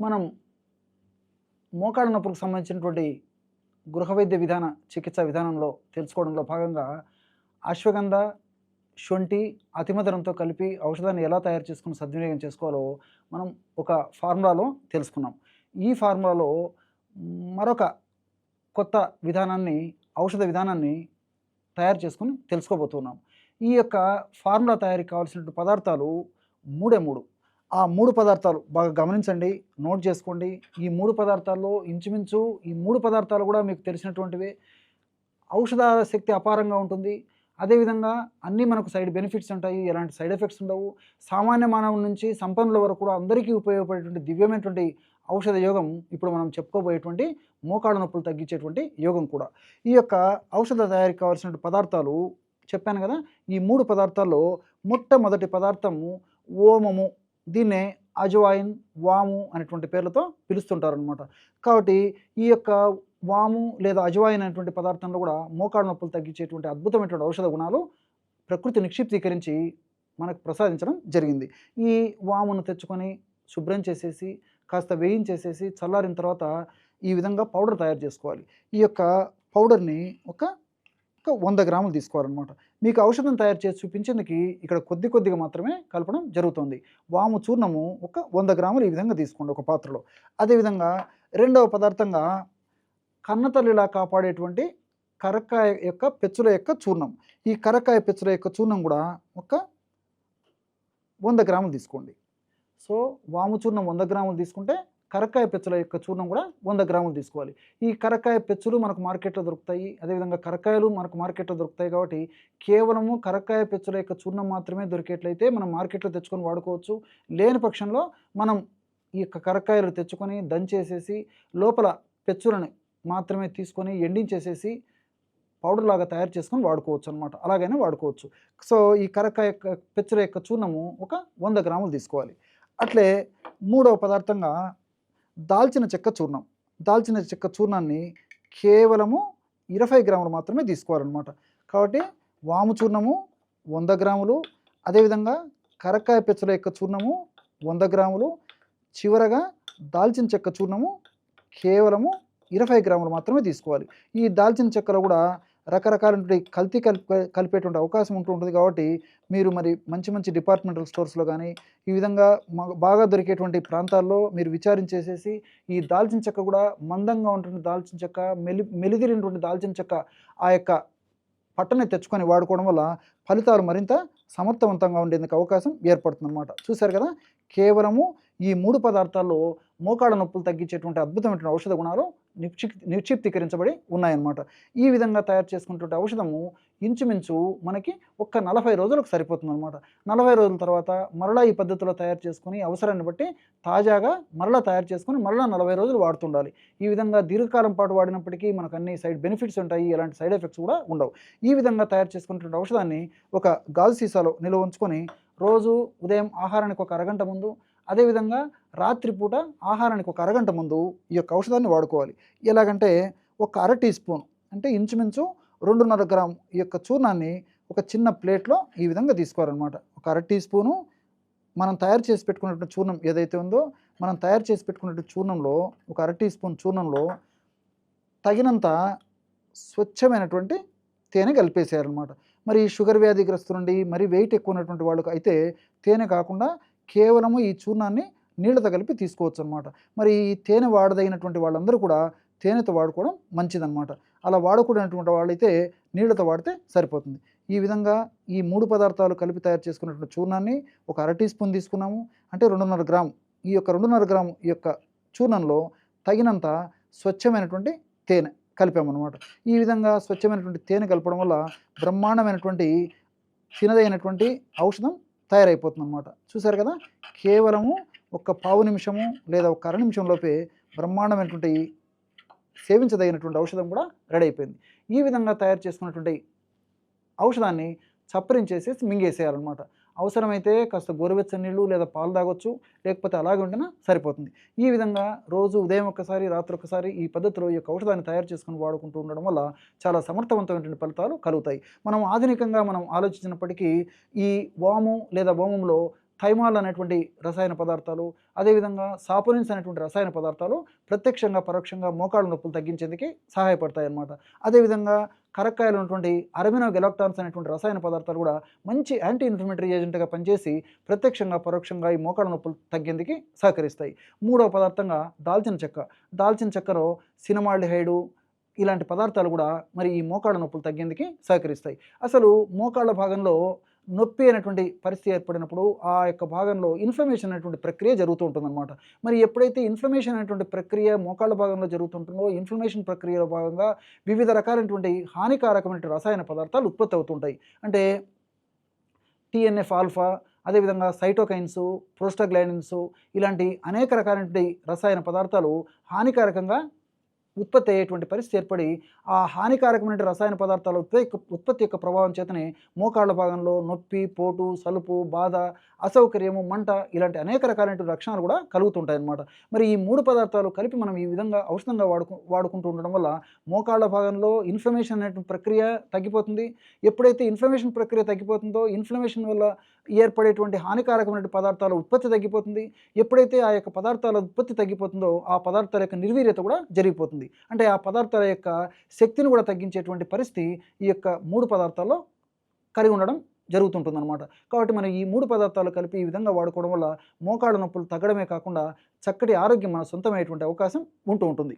మనం మోకాళ్ళ నొప్పులకు సంబంధించినటువంటి గృహ వైద్య విధాన చికిత్సా విధానంలో తెలుసుకోవడంలో భాగంగా అశ్వగంధ, శొంఠి, అతిమధురంతో కలిపి ఔషధాన్ని ఎలా తయారు చేసుకొని సద్వినియోగం చేసుకోవాలో మనం ఒక ఫార్ములాలో తెలుసుకున్నాం. ఈ ఫార్ములాలో మరొక కొత్త విధానాన్ని, ఔషధ విధానాన్ని తయారు చేసుకొని తెలుసుకోబోతున్నాం. ఈ యొక్క ఫార్ములా తయారీకి కావాల్సినటువంటి పదార్థాలు మూడే 3. ఆ 3 పదార్థాలు బాగా గమనించండి, నోట్ చేసుకోండి. ఈ 3 పదార్థాల్లో ఇంచుమించు ఈ 3 పదార్థాలు కూడా మీకు తెలిసినటువంటివే. ఔషధాల శక్తి అపారంగా ఉంటుంది. అదేవిధంగా అన్నీ మనకు సైడ్ బెనిఫిట్స్ ఉంటాయి. ఎలాంటి సైడ్ ఎఫెక్ట్స్ ఉండవు. సామాన్య మానవుడి నుంచి సంపన్నుల వరకు కూడా అందరికీ ఉపయోగపడేటువంటి దివ్యమైనటువంటి ఔషధ యోగం ఇప్పుడు మనం చెప్పుకోబోయేటువంటి మోకాళ్ళ నొప్పులు తగ్గించేటువంటి యోగం కూడా. ఈ యొక్క ఔషధ తయారీకి కావాల్సిన పదార్థాలు చెప్పాను కదా! ఈ 3 పదార్థాల్లో మొట్టమొదటి పదార్థము ఓమము. దీన్నే అజవాయిన్, వాము అనేటువంటి పేర్లతో పిలుస్తుంటారనమాట. కాబట్టి ఈ యొక్క వాము లేదా అజవాయిన్ అనేటువంటి పదార్థంలో కూడా మోకాళ్ళ నొప్పులు తగ్గించేటువంటి అద్భుతమైనటువంటి ఔషధ గుణాలు ప్రకృతి నిక్షిప్తీకరించి మనకు ప్రసాదించడం జరిగింది. ఈ వామును తెచ్చుకొని శుభ్రం చేసేసి, కాస్త వేయించేసేసి, చల్లారిన తర్వాత ఈ విధంగా పౌడర్ తయారు చేసుకోవాలి. ఈ యొక్క పౌడర్‌ని ఒక 100 గ్రాములు తీసుకోవాలనమాట. మీకు ఔషధం తయారు చేసి చూపించేందుకు ఇక్కడ కొద్దిగా మాత్రమే కలపడం జరుగుతుంది. వాము చూర్ణము ఒక 100 గ్రాములు ఈ విధంగా తీసుకోండి ఒక పాత్రలో. అదేవిధంగా రెండవ పదార్థంగా కన్నతల్లిలా కాపాడేటువంటి కరక్కాయ యొక్క పెచ్చుల యొక్క చూర్ణం. ఈ కరక్కాయ పెచ్చుల యొక్క చూర్ణం కూడా ఒక 100 గ్రాములు తీసుకోండి. సో, వాము చూర్ణం 100 గ్రాములు తీసుకుంటే కరక్కాయ పెచ్చుల యొక్క చూర్ణం కూడా 100 గ్రాములు తీసుకోవాలి. ఈ కరక్కాయ పెచ్చులు మనకు మార్కెట్‌లో దొరుకుతాయి. అదేవిధంగా కరక్కాయలు మనకు మార్కెట్‌లో దొరుకుతాయి కాబట్టి కేవలము కరక్కాయ పెచ్చుల యొక్క చూర్ణం మాత్రమే దొరికేట్లయితే మనం మార్కెట్‌లో తెచ్చుకొని వాడుకోవచ్చు. లేని పక్షంలో మనం ఈ యొక్క కరక్కాయలు తెచ్చుకొని దంచేసేసి లోపల పెచ్చులను మాత్రమే తీసుకొని ఎండించేసేసి పౌడర్ లాగా తయారు చేసుకొని వాడుకోవచ్చు అనమాట. అలాగైనా వాడుకోవచ్చు. సో, ఈ కరక్కాయ పెచ్చుల యొక్క చూర్ణము ఒక 100 గ్రాములు తీసుకోవాలి. అట్లే మూడవ పదార్థంగా దాల్చిన చెక్క చూర్ణం. దాల్చిన చెక్క చూర్ణాన్ని కేవలము 20 గ్రాములు మాత్రమే తీసుకోవాలన్నమాట. కాబట్టి వాము చూర్ణము 100 గ్రాములు, అదేవిధంగా కరక్కాయ పెచ్చుల యొక్క చూర్ణము 100 గ్రాములు, చివరగా దాల్చిన చెక్క చూర్ణము కేవలము 20 గ్రాములు మాత్రమే తీసుకోవాలి. ఈ దాల్చిన చెక్కలో కూడా రకరకాలైనటువంటి కల్తీ కలిపేటువంటి అవకాశం ఉంటుంది కాబట్టి మీరు మరి మంచి డిపార్ట్మెంటల్ స్టోర్స్‌లో గానీ, ఈ విధంగా బాగా దొరికేటువంటి ప్రాంతాల్లో మీరు విచారించేసేసి ఈ దాల్చిన చెక్క కూడా మందంగా ఉంటుంది దాల్చిన చెక్క, మెలితిరినటువంటి దాల్చిన చెక్క ఆ యొక్క పట్టని తెచ్చుకొని వాడుకోవడం వల్ల ఫలితాలు మరింత సమర్థవంతంగా ఉండేందుకు అవకాశం ఏర్పడుతుందన్నమాట. చూశారు కదా! కేవలము ఈ 3 పదార్థాల్లో మోకాళ్ళ నొప్పులు తగ్గించేటువంటి అద్భుతమైనటువంటి ఔషధ గుణాలు నిక్షిప్తీకరించబడి ఉన్నాయన్నమాట. ఈ విధంగా తయారు చేసుకున్నటువంటి ఔషధము ఇంచుమించు మనకి ఒక్క 40 రోజులకు సరిపోతుందన్నమాట. 40 రోజుల తర్వాత మరలా ఈ పద్ధతిలో తయారు చేసుకొని అవసరాన్ని బట్టి తాజాగా మరలా తయారు చేసుకొని మరలా 40 రోజులు వాడుతుండాలి. ఈ విధంగా దీర్ఘకాలం పాటు వాడినప్పటికీ మనకు అన్ని సైడ్ బెనిఫిట్స్ ఉంటాయి. ఎలాంటి సైడ్ ఎఫెక్ట్స్ కూడా ఉండవు. ఈ విధంగా తయారు చేసుకున్నటువంటి ఔషధాన్ని ఒక గాజు సీసాలో నిల్వ ఉంచుకొని రోజు ఉదయం ఆహారానికి ఒక అరగంట ముందు, అదేవిధంగా రాత్రిపూట ఆహారానికి ఒక అరగంట ముందు ఈ యొక్క ఔషధాన్ని వాడుకోవాలి. ఎలాగంటే ఒక అర టీ స్పూన్ అంటే ఇంచుమించు 2.5 గ్రాము ఈ యొక్క చూర్ణాన్ని ఒక చిన్న ప్లేట్‌లో ఈ విధంగా తీసుకోవాలన్నమాట. ఒక అర టీ స్పూను మనం తయారు చేసి పెట్టుకున్నటువంటి చూర్ణం ఏదైతే ఉందో, మనం తయారు చేసి పెట్టుకున్నటువంటి చూర్ణంలో ఒక అర టీ స్పూన్ చూర్ణంలో తగినంత స్వచ్ఛమైనటువంటి తేనె కలిపేసేయాలన్నమాట. మరి షుగర్ వ్యాధిగ్రస్తులు నుండి మరి వెయిట్ ఎక్కువ ఉన్నటువంటి వాళ్ళకి అయితే తేనె కాకుండా కేవలము ఈ చూర్ణాన్ని నీళ్ళతో కలిపి తీసుకోవచ్చనమాట. మరి ఈ తేనె వాడదగినటువంటి వాళ్ళందరూ కూడా తేనెతో వాడుకోవడం మంచిదనమాట. అలా వాడకూడనటువంటి వాళ్ళైతే నీళ్ళతో వాడితే సరిపోతుంది. ఈ విధంగా ఈ 3 పదార్థాలు కలిపి తయారు చేసుకున్నటువంటి చూర్ణాన్ని ఒక అర టీ స్పూన్ తీసుకున్నాము. అంటే 2.5 గ్రాము. ఈ యొక్క 2.5 గ్రాము ఈ యొక్క చూర్ణంలో తగినంత స్వచ్ఛమైనటువంటి తేనె కలిపామన్నమాట. ఈ విధంగా స్వచ్ఛమైనటువంటి తేనె కలపడం వల్ల బ్రహ్మాండమైనటువంటి తినదగినటువంటి ఔషధం తయారైపోతుందన్నమాట. చూశారు కదా! కేవలము ఒక పావు నిమిషము లేదా ఒక అర నిమిషంలోపే బ్రహ్మాండమైనటువంటి సేవించదగినటువంటి ఔషధం కూడా రెడీ అయిపోయింది. ఈ విధంగా తయారు చేసుకున్నటువంటి ఔషధాన్ని చప్పరించేసేసి మింగేసేయాలన్నమాట. అవసరమైతే కాస్త గోరువెచ్చని నీళ్ళు లేదా పాలు తాగొచ్చు, లేకపోతే అలాగే ఉంటేనా సరిపోతుంది. ఈ విధంగా రోజు ఉదయం ఒక్కసారి, రాత్రి ఒక్కసారి ఈ పద్ధతిలో ఈ యొక్క ఔషధాన్ని తయారు చేసుకొని వాడుకుంటూ ఉండడం వల్ల చాలా సమర్థవంతమైనటువంటి ఫలితాలు కలుగుతాయి. మనం ఆధునికంగా ఆలోచించినప్పటికీ ఈ వాము లేదా ఓమంలో థైమాల్ అనేటువంటి రసాయన పదార్థాలు, అదేవిధంగా సాపోనిన్స్ అనేటువంటి రసాయన పదార్థాలు ప్రత్యక్షంగా, పరోక్షంగా మోకాళ్ళ నొప్పులు తగ్గించేందుకు సహాయపడతాయన్నమాట. అదేవిధంగా కరక్కాయలో ఉన్నటువంటి అరమినో గెలాక్టాన్స్ అనేటువంటి రసాయన పదార్థాలు కూడా మంచి యాంటీ ఇన్ఫ్లమేటరీ ఏజెంట్గా పనిచేసి ప్రత్యక్షంగా, పరోక్షంగా ఈ మోకాళ్ళ నొప్పులు తగ్గేందుకు సహకరిస్తాయి. మూడవ పదార్థంగా దాల్చిన చెక్క. దాల్చిన చెక్కలో సినమాల్డిహైడు ఇలాంటి పదార్థాలు కూడా మరి ఈ మోకాళ్ళ నొప్పులు తగ్గేందుకు సహకరిస్తాయి. అసలు మోకాళ్ళ భాగంలో నొప్పి అనేటువంటి పరిస్థితి ఏర్పడినప్పుడు ఆ యొక్క భాగంలో ఇన్ఫ్లమేషన్ అనేటువంటి ప్రక్రియ జరుగుతూ ఉంటుందన్నమాట. మరి ఎప్పుడైతే ఇన్ఫ్లమేషన్ అనేటువంటి ప్రక్రియ మోకాళ్ళ భాగంలో జరుగుతుంటుందో, ఇన్ఫ్లమేషన్ ప్రక్రియలో భాగంగా వివిధ రకాలైనటువంటి హానికారకమైన రసాయన పదార్థాలు ఉత్పత్తి అవుతుంటాయి. అంటే టీఎన్ఎఫ్ ఆల్ఫా, అదేవిధంగా సైటోకైన్సు, ప్రోస్టాగ్లాండిన్స్ ఇలాంటి అనేక రకాలైనటువంటి రసాయన పదార్థాలు హానికారకంగా ఉత్పత్తి అయ్యేటువంటి పరిస్థితి ఏర్పడి ఆ హానికారకమైన రసాయన పదార్థాల ఉత్పత్తి యొక్క ప్రభావం చేతనే మోకాళ్ళ భాగంలో నొప్పి, పోటు, సలుపు, బాధ, అసౌకర్యము, మంట ఇలాంటి అనేక రకాలైన లక్షణాలు కూడా కలుగుతుంటాయి అన్నమాట. మరి ఈ 3 పదార్థాలు కలిపి మనం ఈ విధంగా ఔషధంగా వాడుకుంటూ ఉండడం వల్ల మోకాళ్ళ భాగంలో ఇన్ఫ్లమేషన్ అనేటువంటి ప్రక్రియ తగ్గిపోతుంది. ఎప్పుడైతే ఇన్ఫ్లమేషన్ ప్రక్రియ తగ్గిపోతుందో ఇన్ఫ్లమేషన్ వల్ల ఏర్పడేటువంటి హానికారకమైన పదార్థాల ఉత్పత్తి తగ్గిపోతుంది. ఎప్పుడైతే ఆ యొక్క పదార్థాల ఉత్పత్తి తగ్గిపోతుందో ఆ పదార్థాల యొక్క నిర్వీర్యత కూడా జరిగిపోతుంది. అంటే ఆ పదార్థాల యొక్క శక్తిని కూడా తగ్గించేటువంటి పరిస్థితి ఈ యొక్క 3 పదార్థాల్లో కలిగి ఉండడం జరుగుతుంటుందన్నమాట. కాబట్టి మనం ఈ 3 పదార్థాలు కలిపి ఈ విధంగా వాడుకోవడం వల్ల మోకాళ్ళ నొప్పులు తగ్గడమే కాకుండా చక్కటి ఆరోగ్యం మన సొంతమయ్యేటువంటి అవకాశం ఉంటూ ఉంటుంది.